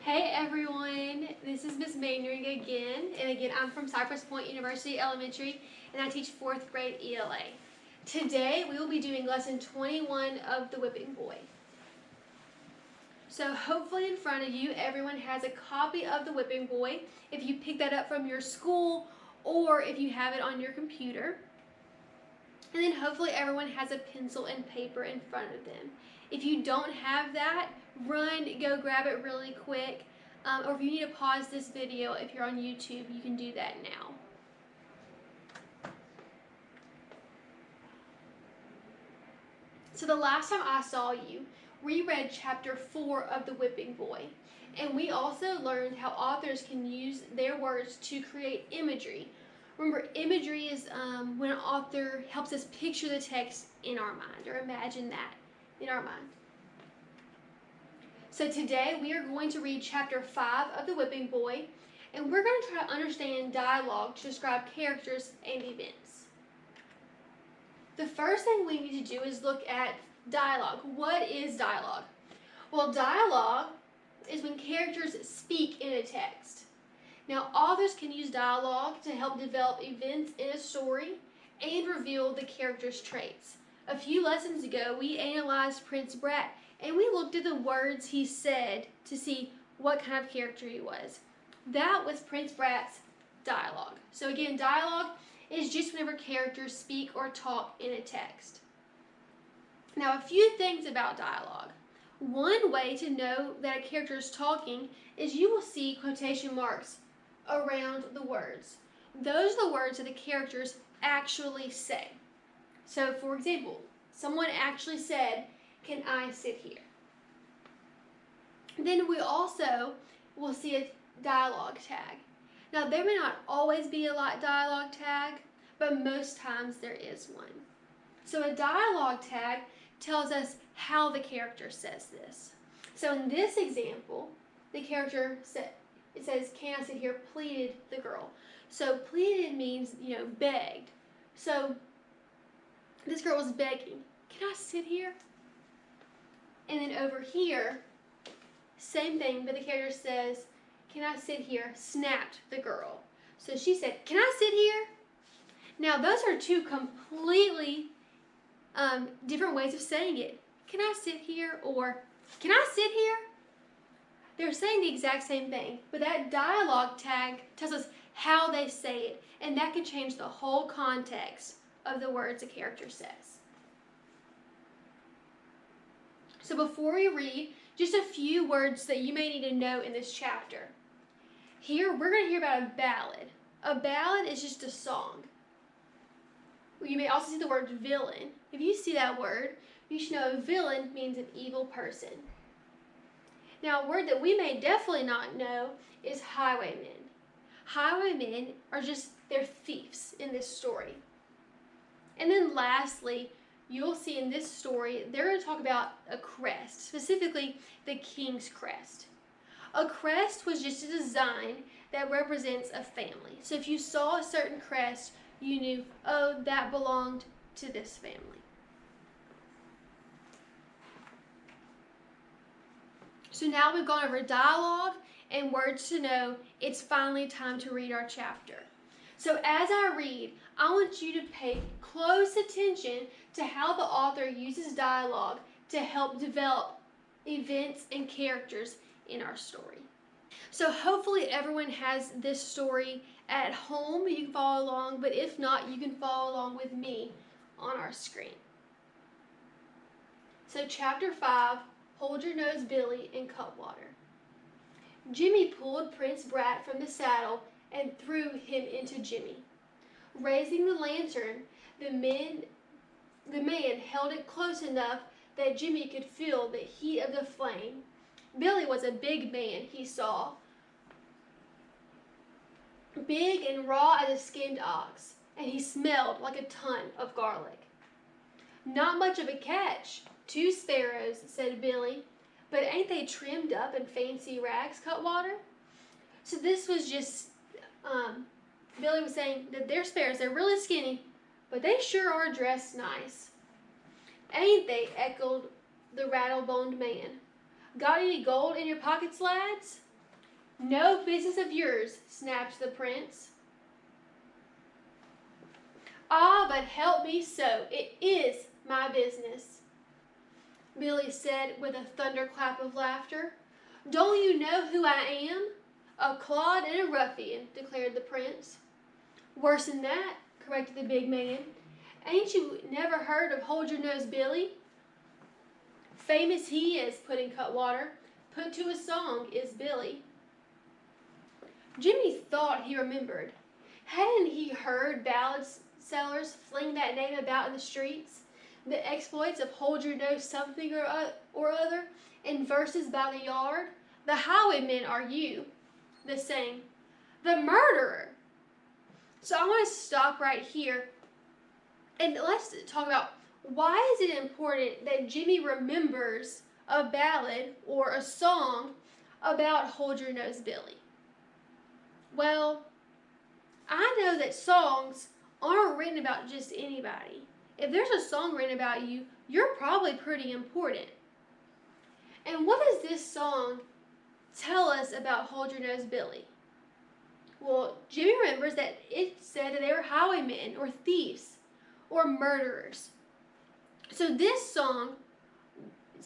Hey everyone, this is Miss Mainring again, and again I'm from Cypress Point University Elementary, and I teach 4th grade ELA. Today we will be doing lesson 21 of The Whipping Boy. So hopefully in front of you everyone has a copy of The Whipping Boy, if you pick that up from your school or if you have it on your computer. And then hopefully everyone has a pencil and paper in front of them. If you don't have that, run, go grab it really quick. Or if you need to pause this video, if you're on YouTube, you can do that now. So the last time I saw you, we read chapter 4 of The Whipping Boy. And we also learned how authors can use their words to create imagery. Remember, imagery is when an author helps us picture the text in our mind, or imagine that in our mind. So today we are going to read chapter 5 of The Whipping Boy, and we're going to try to understand dialogue to describe characters and events. The first thing we need to do is look at dialogue. What is dialogue? Well, dialogue is when characters speak in a text. Now, authors can use dialogue to help develop events in a story and reveal the character's traits. A few lessons ago, we analyzed Prince Brat and we looked at the words he said to see what kind of character he was. That was Prince Brat's dialogue. So again, dialogue is just whenever characters speak or talk in a text. Now, a few things about dialogue. One way to know that a character is talking is you will see quotation marks around the words. Those are the words that the characters actually say. So, for example, someone actually said, "Can I sit here?" Then we also will see a dialogue tag. Now, there may not always be a dialogue tag, but most times there is one. So a dialogue tag tells us how the character says this. So in this example, the character says, "Can I sit here?" pleaded the girl. So pleaded means, begged. So this girl was begging, "Can I sit here?" And then over here, same thing, but the character says, "Can I sit here?" snapped the girl. So she said, "Can I sit here?" Now those are two completely different ways of saying it. "Can I sit here?" or "Can I sit here?" They're saying the exact same thing, but that dialogue tag tells us how they say it, and that can change the whole context of the words a character says. So before we read, just a few words that you may need to know in this chapter. Here, we're going to hear about a ballad. A ballad is just a song. You may also see the word villain. If you see that word, you should know a villain means an evil person. Now, a word that we may definitely not know is highwaymen. Highwaymen are they're thieves in this story. And then lastly, you'll see in this story, they're going to talk about a crest, specifically the king's crest. A crest was just a design that represents a family. So if you saw a certain crest, you knew, oh, that belonged to this family. So now we've gone over dialogue and words to know, it's finally time to read our chapter. So as I read, I want you to pay close attention to how the author uses dialogue to help develop events and characters in our story. So hopefully everyone has this story at home. You can follow along, but if not, you can follow along with me on our screen. So chapter 5, Hold Your Nose, Billy, and Cutwater. Jimmy pulled Prince Brat from the saddle and threw him into Jimmy. Raising the lantern, the man held it close enough that Jimmy could feel the heat of the flame. Billy was a big man, he saw, big and raw as a skinned ox, and he smelled like a ton of garlic. "Not much of a catch, 2 sparrows," said Billy, "but ain't they trimmed up in fancy rags, Cutwater?" So this was just, Billy was saying that their sparrows, they're really skinny, but they sure are dressed nice. "Ain't they?" echoed the rattle-boned man. "Got any gold in your pockets, lads?" No business of yours, snapped the prince. Ah, but help me so, it is my business, Billy said with a thunderclap of laughter. Don't you know who I am? A clod and a ruffian, declared the prince. Worse than that, corrected the big man. Ain't you never heard of Hold Your Nose Billy? Famous he is, put in Cutwater. Put to a song is Billy. Jimmy thought he remembered. Hadn't he heard ballad sellers fling that name about in the streets? The exploits of Hold Your Nose something or other, in verses by the yard? The highwaymen are you. The same. The murderer. So I want to stop right here and let's talk about why is it important that Jimmy remembers a ballad or a song about Hold Your Nose Billy? Well, I know that songs aren't written about just anybody. If there's a song written about you, you're probably pretty important. And what does this song tell us about Hold Your Nose Billy? Well, Jimmy remembers that it said that they were highwaymen or thieves or murderers. So this song,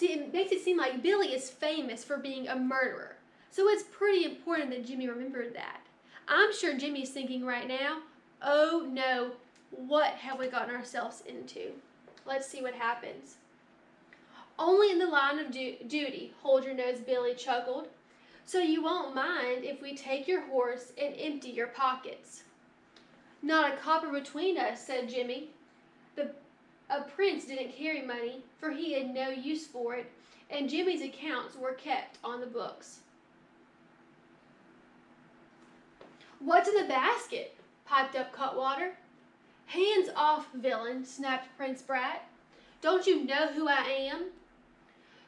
it makes it seem like Billy is famous for being a murderer. So it's pretty important that Jimmy remembered that. I'm sure Jimmy's thinking right now, oh no, what have we gotten ourselves into? Let's see what happens. Only in the line of duty, Hold Your Nose Billy chuckled. So you won't mind if we take your horse and empty your pockets. Not a copper between us, said Jimmy. A prince didn't carry money, for he had no use for it, and Jimmy's accounts were kept on the books. What's in the basket? Piped up Cutwater. Hands off, villain, snapped Prince Brat. Don't you know who I am?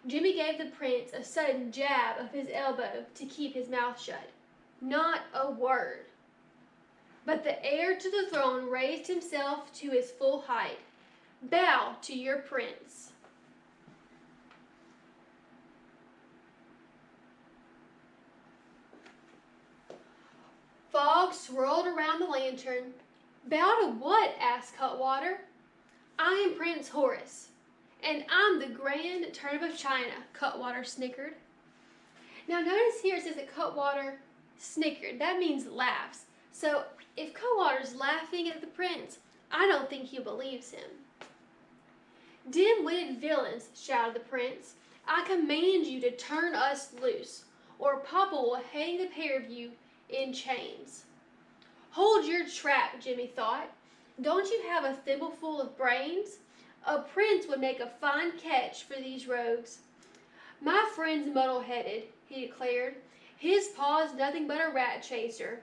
Jimmy gave the prince a sudden jab of his elbow to keep his mouth shut. Not a word. But the heir to the throne raised himself to his full height. Bow to your prince. Fog swirled around the lantern. Bow to what? Asked Cutwater. I am Prince Horace, and I'm the Grand Turnip of China, Cutwater snickered. Now notice here it says that Cutwater snickered. That means laughs. So if Cutwater's laughing at the prince, I don't think he believes him. Dim-witted villains, shouted the prince, I command you to turn us loose, or Papa will hang the pair of you in chains. Hold your trap, Jimmy thought. Don't you have a thimbleful of brains? A prince would make a fine catch for these rogues. My friend's muddle-headed, he declared. His paw's nothing but a rat chaser.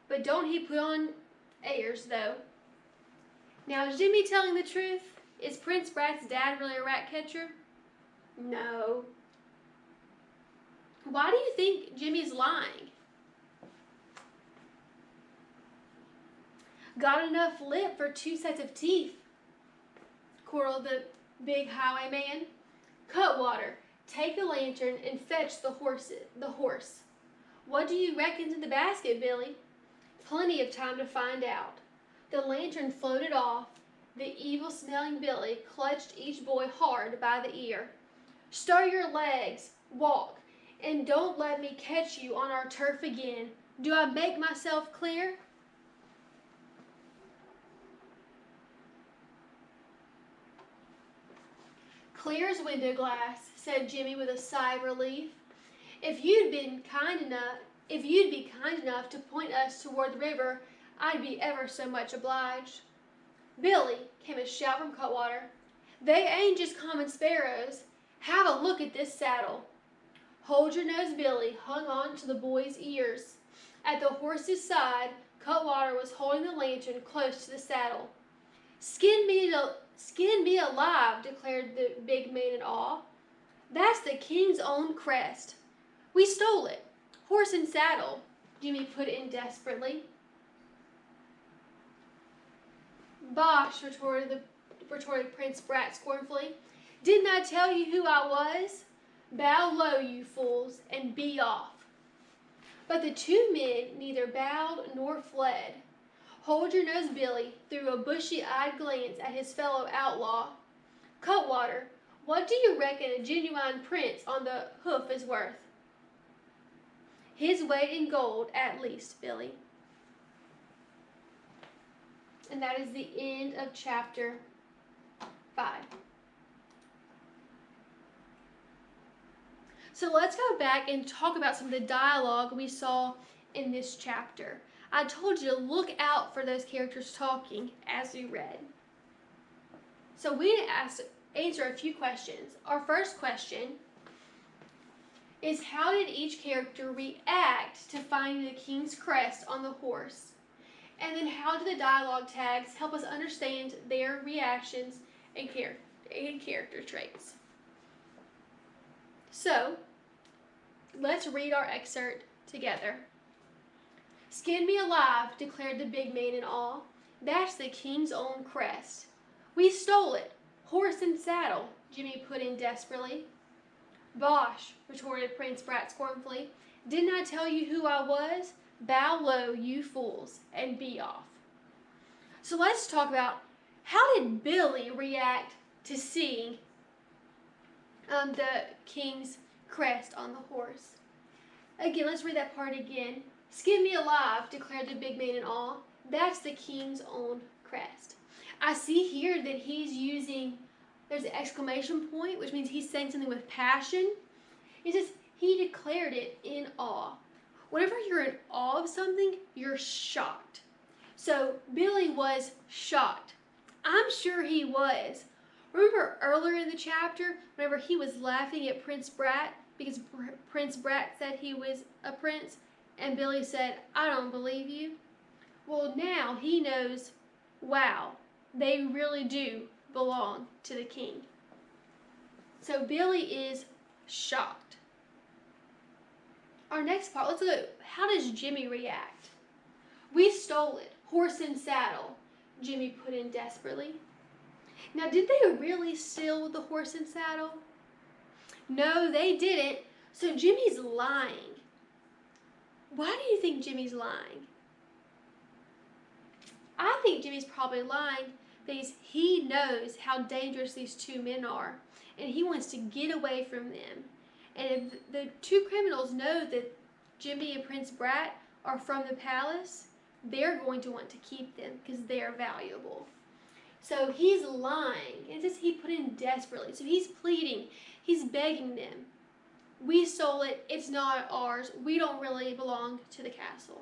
But don't he put on airs, though. Now, is Jimmy telling the truth? Is Prince Brat's dad really a rat catcher? No. Why do you think Jimmy's lying? Got enough lip for 2 sets of teeth, quarreled the big highwayman. Cutwater, take the lantern and fetch the horse. What do you reckon's in the basket, Billy? Plenty of time to find out. The lantern floated off. The evil-smelling Billy clutched each boy hard by the ear. Stir your legs, walk, and don't let me catch you on our turf again. Do I make myself clear? Clear as window glass, said Jimmy with a sigh of relief. If you'd be kind enough to point us toward the river, I'd be ever so much obliged. Billy, came a shout from Cutwater. They ain't just common sparrows. Have a look at this saddle. Hold Your Nose Billy hung on to the boy's ears. At the horse's side, Cutwater was holding the lantern close to the saddle. Skin me alive, declared the big man in awe. That's the king's own crest. We stole it. Horse and saddle, Jimmy put in desperately. Bosh, retorted Prince Brat scornfully. Didn't I tell you who I was? Bow low, you fools, and be off. But the two men neither bowed nor fled. Hold your nose, Billy, threw a bushy-eyed glance at his fellow outlaw. Cutwater, what do you reckon a genuine prince on the hoof is worth? His weight in gold, at least, Billy. And that is the end of chapter 5. So let's go back and talk about some of the dialogue we saw in this chapter. I told you to look out for those characters talking as we read. So we need to answer a few questions. Our first question is, how did each character react to finding the king's crest on the horse? And then how do the dialogue tags help us understand their reactions and character traits? So, let's read our excerpt together. Skin me alive, declared the big man in awe. That's the king's own crest. We stole it, horse and saddle, Jimmy put in desperately. Bosh, retorted Prince Brat scornfully. Didn't I tell you who I was? Bow low, you fools, and be off. So let's talk about, how did Billy react to seeing the king's crest on the horse? Again, let's read that part again. Skin me alive, declared the big man in awe. That's the king's own crest. I see here that he's using, there's an exclamation point, which means he's saying something with passion. It says he declared it in awe. Whenever you're in awe of something, you're shocked. So Billy was shocked. I'm sure he was. Remember earlier in the chapter, whenever he was laughing at Prince Brat, because Prince Brat said he was a prince, and Billy said, I don't believe you. Well, now he knows, wow, they really do belong to the king. So Billy is shocked. Our next part, let's look at, how does Jimmy react? We stole it, horse and saddle, Jimmy put in desperately. Now, did they really steal the horse and saddle? No, they didn't. So Jimmy's lying. Why do you think Jimmy's lying? I think Jimmy's probably lying because he knows how dangerous these two men are, and he wants to get away from them. And if the two criminals know that Jimmy and Prince Brat are from the palace, they're going to want to keep them because they're valuable. So he's lying. It says he put in desperately. So he's pleading. He's begging them. We stole it. It's not ours. We don't really belong to the castle.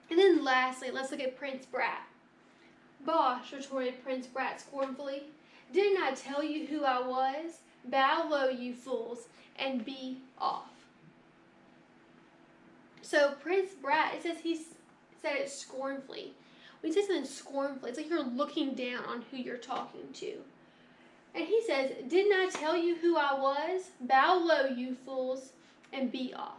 And then lastly, let's look at Prince Brat. Bosh, retorted Prince Brat scornfully. Didn't I tell you who I was? Bow low, you fools, and be off. So Prince Brat, it says he said it scornfully. When he says something scornfully, it's like you're looking down on who you're talking to. And he says, didn't I tell you who I was? Bow low, you fools, and be off.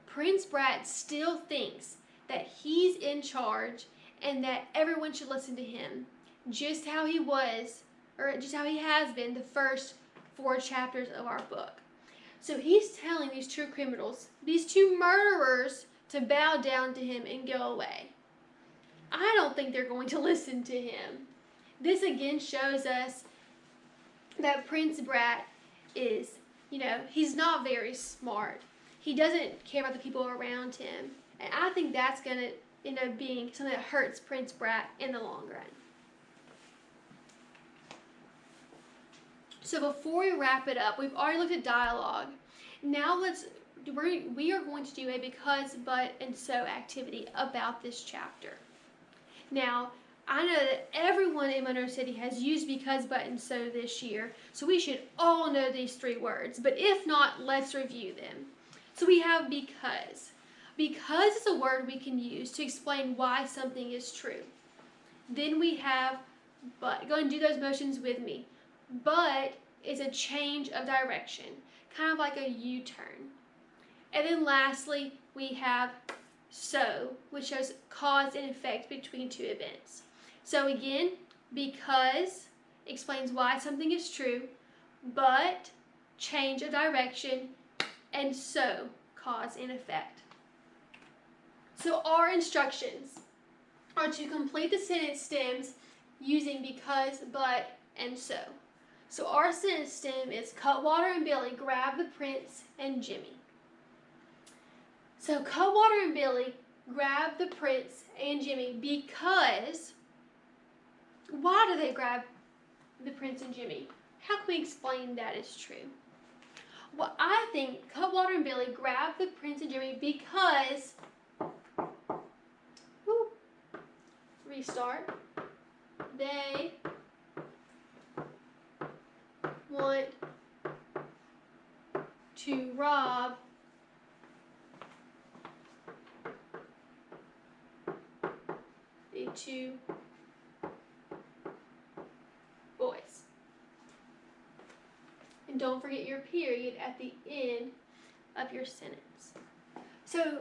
Prince Brat still thinks that he's in charge and that everyone should listen to him, just how he was, or just how he has been the first 4 chapters of our book. So he's telling these two criminals, these two murderers, to bow down to him and go away. I don't think they're going to listen to him. This again shows us that Prince Brat is, he's not very smart. He doesn't care about the people around him. And I think that's going to end up being something that hurts Prince Brat in the long run. So before we wrap it up, we've already looked at dialogue. Now we are going to do a because, but, and so activity about this chapter. Now, I know that everyone in Monroe City has used because, but, and so this year, so we should all know these 3 words. But if not, let's review them. So we have because. Because is a word we can use to explain why something is true. Then we have but. Go and do those motions with me. But is a change of direction, kind of like a U-turn. And then lastly, we have so, which shows cause and effect between 2 events. So again, because explains why something is true, but change of direction, and so cause, and effect. So our instructions are to complete the sentence stems using because, but, and so. So our sentence stem is Cutwater and Billy grab the Prince and Jimmy. So Cutwater and Billy grab the Prince and Jimmy because, why do they grab the Prince and Jimmy? How can we explain that is true? Well, I think Cutwater and Billy grab the Prince and Jimmy because, restart, they want to rob the two boys. And don't forget your period at the end of your sentence. So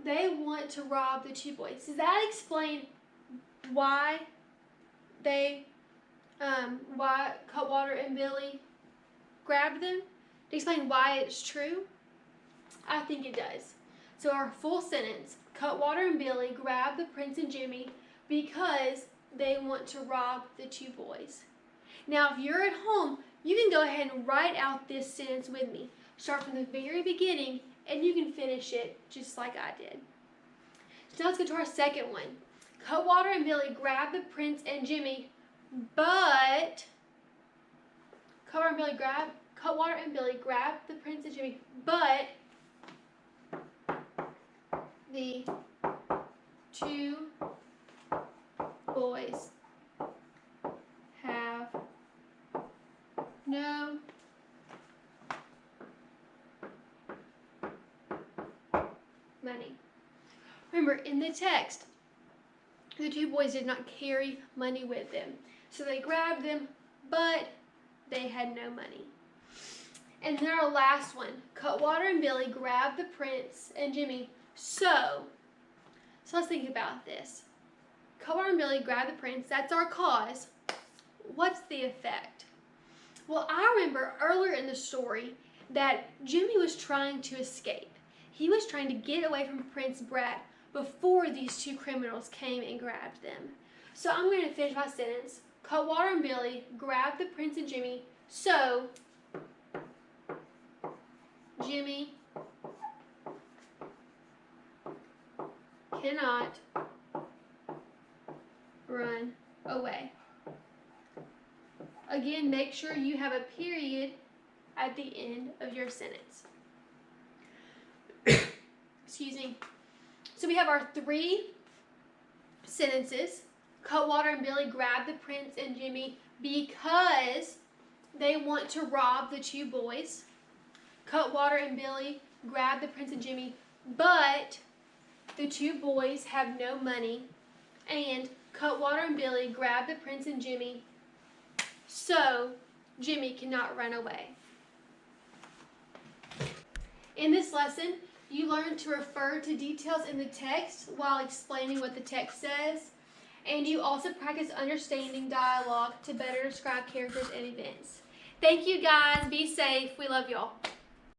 they want to rob the two boys. Does that explain why why Cutwater and Billy grabbed them? To explain why it's true? I think it does. So our full sentence, Cutwater and Billy grab the Prince and Jimmy because they want to rob the two boys. Now, if you're at home, you can go ahead and write out this sentence with me. Start from the very beginning, and you can finish it just like I did. So now let's go to our second one. Cutwater and Billy grab the Prince and Jimmy, but Cutwater and Billy grab the Prince and Jimmy, but the two boys have no money. Remember, in the text, the two boys did not carry money with them. So they grabbed them, but they had no money. And then our last one, Cutwater and Billy grabbed the Prince and Jimmy. So let's think about this. Cutwater and Billy grabbed the Prince, that's our cause. What's the effect? Well, I remember earlier in the story that Jimmy was trying to escape. He was trying to get away from Prince Brat before these two criminals came and grabbed them. So I'm going to finish my sentence. Cutwater and Billy grabbed the Prince and Jimmy, so Jimmy cannot run away. Again, make sure you have a period at the end of your sentence. Excuse me. So we have our three sentences. Cutwater and Billy grab the Prince and Jimmy because they want to rob the two boys. Cutwater and Billy grab the Prince and Jimmy, but the two boys have no money. And Cutwater and Billy grab the Prince and Jimmy, so Jimmy cannot run away. In this lesson, you learned to refer to details in the text while explaining what the text says, and you also practice understanding dialogue to better describe characters and events. Thank you guys. Be safe. We love y'all.